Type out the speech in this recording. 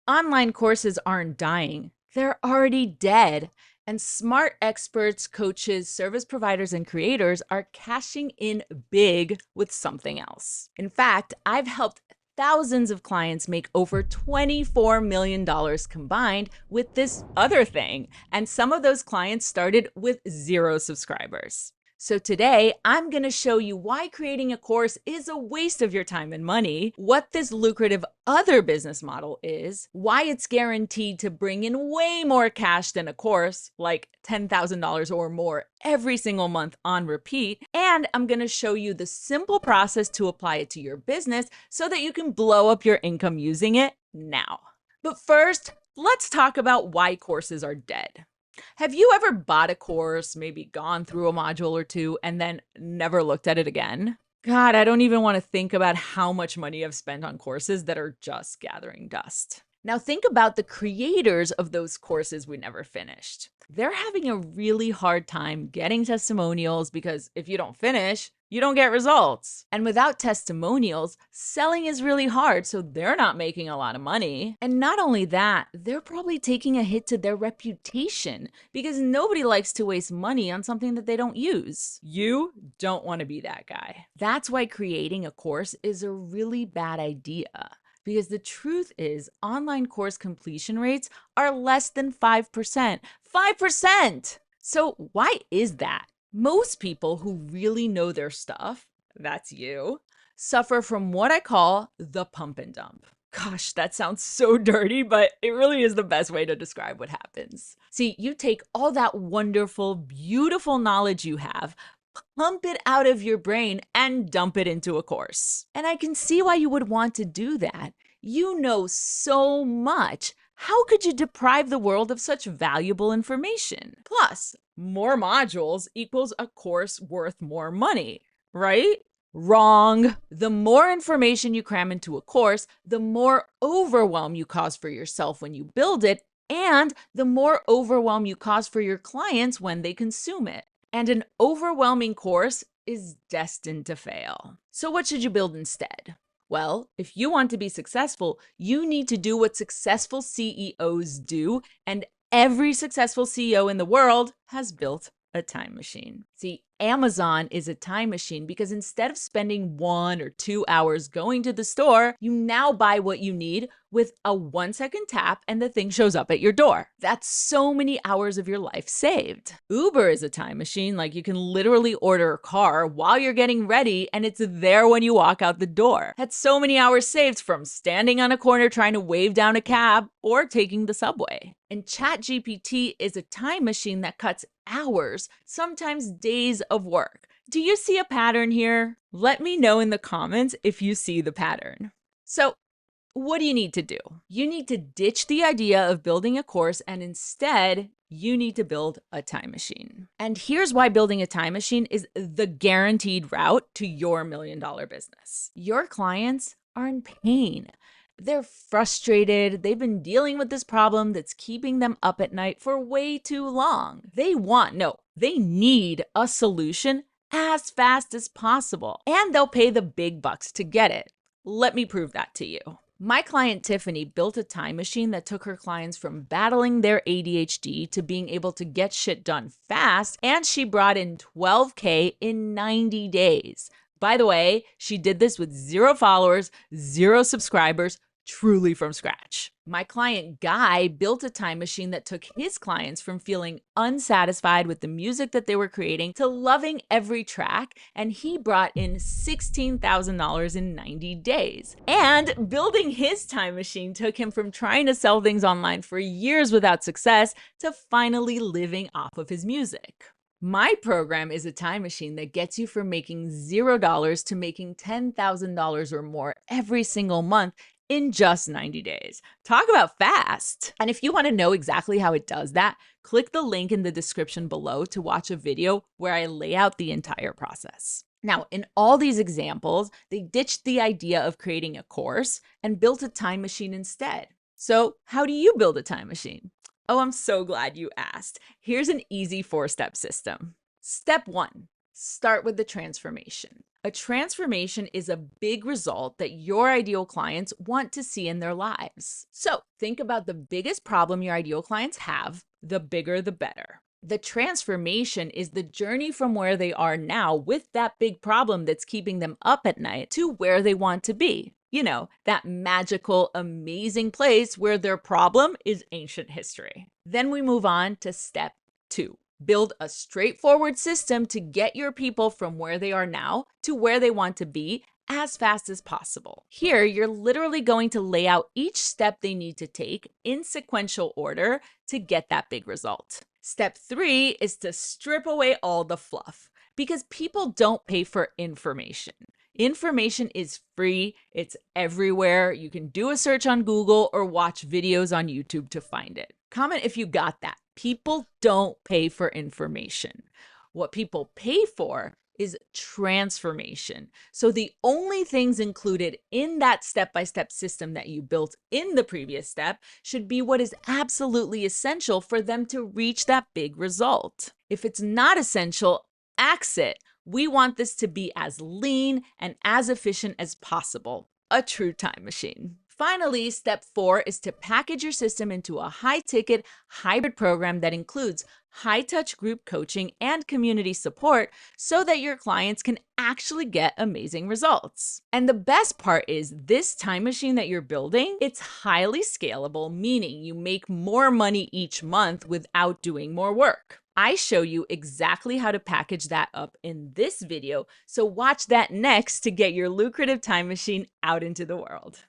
Online courses aren't dying, they're already dead. And smart experts, coaches, service providers, and creators are cashing in big with something else. In fact, I've helped thousands of clients make over $24 million combined with this other thing. And some of those clients started with 0 subscribers. So today, I'm going to show you why creating a course is a waste of your time and money, what this lucrative other business model is, why it's guaranteed to bring in way more cash than a course, like $10,000 or more every single month on repeat, and I'm going to show you the simple process to apply it to your business so that you can blow up your income using it now. But first, let's talk about why courses are dead. Have you ever bought a course, maybe gone through a module or two, and then never looked at it again? God, I don't even want to think about how much money I've spent on courses that are just gathering dust. Now think about the creators of those courses we never finished. They're having a really hard time getting testimonials because if you don't finish, you don't get results. And without testimonials, selling is really hard, so they're not making a lot of money. And not only that, they're probably taking a hit to their reputation because nobody likes to waste money on something that they don't use. You don't want to be that guy. That's why creating a course is a really bad idea. Because the truth is, online course completion rates are less than 5%. 5%! So why is that? Most people who really know their stuff, that's you, suffer from what I call the pump and dump. Gosh, that sounds so dirty, but it really is the best way to describe what happens. See, you take all that wonderful, beautiful knowledge you have, pump it out of your brain and dump it into a course. And I can see why you would want to do that. You know so much. How could you deprive the world of such valuable information? Plus, more modules equals a course worth more money, right? Wrong. The more information you cram into a course, the more overwhelm you cause for yourself when you build it, and the more overwhelm you cause for your clients when they consume it. And an overwhelming course is destined to fail. So what should you build instead? Well, if you want to be successful, you need to do what successful CEOs do, and every successful CEO in the world has built a time machine. See, Amazon is a time machine because instead of spending 1 or 2 hours going to the store, you now buy what you need with a 1-second tap and the thing shows up at your door. That's so many hours of your life saved. Uber is a time machine, like you can literally order a car while you're getting ready and it's there when you walk out the door. That's so many hours saved from standing on a corner trying to wave down a cab or taking the subway. And ChatGPT is a time machine that cuts hours, sometimes days of work. Do you see a pattern here? Let me know in the comments if you see the pattern. So, what do you need to do? You need to ditch the idea of building a course and instead you need to build a time machine. And here's why building a time machine is the guaranteed route to your $1 million business. Your clients are in pain. They're frustrated. They've been dealing with this problem that's keeping them up at night for way too long. They need a solution as fast as possible, and they'll pay the big bucks to get it. Let me prove that to you. My client Tiffany built a time machine that took her clients from battling their ADHD to being able to get shit done fast, and she brought in $12K in 90 days. By the way, she did this with 0 followers, 0 subscribers, truly from scratch. My client Guy built a time machine that took his clients from feeling unsatisfied with the music that they were creating to loving every track, and he brought in $16,000 in 90 days. And building his time machine took him from trying to sell things online for years without success to finally living off of his music. My program is a time machine that gets you from making $0 to making $10,000 or more every single month in just 90 days. Talk about fast. And if you want to know exactly how it does that, click the link in the description below to watch a video where I lay out the entire process. Now, in all these examples, they ditched the idea of creating a course and built a time machine instead. So how do you build a time machine? Oh, I'm so glad you asked. Here's an easy 4-step system. Step 1. Start with the transformation. A transformation is a big result that your ideal clients want to see in their lives. So think about the biggest problem your ideal clients have, the bigger the better. The transformation is the journey from where they are now with that big problem that's keeping them up at night to where they want to be. You know, that magical, amazing place where their problem is ancient history. Then we move on to step 2. Build a straightforward system to get your people from where they are now to where they want to be as fast as possible. Here, you're literally going to lay out each step they need to take in sequential order to get that big result. Step 3 is to strip away all the fluff because people don't pay for information. Information is free, it's everywhere. You can do a search on Google or watch videos on YouTube to find it. Comment if you got that. People don't pay for information. What people pay for is transformation. So the only things included in that step-by-step system that you built in the previous step should be what is absolutely essential for them to reach that big result. If it's not essential, axe it. We want this to be as lean and as efficient as possible. A true time machine. Finally, step 4 is to package your system into a high-ticket, hybrid program that includes high-touch group coaching and community support so that your clients can actually get amazing results. And the best part is this time machine that you're building, it's highly scalable, meaning you make more money each month without doing more work. I show you exactly how to package that up in this video, so watch that next to get your lucrative time machine out into the world.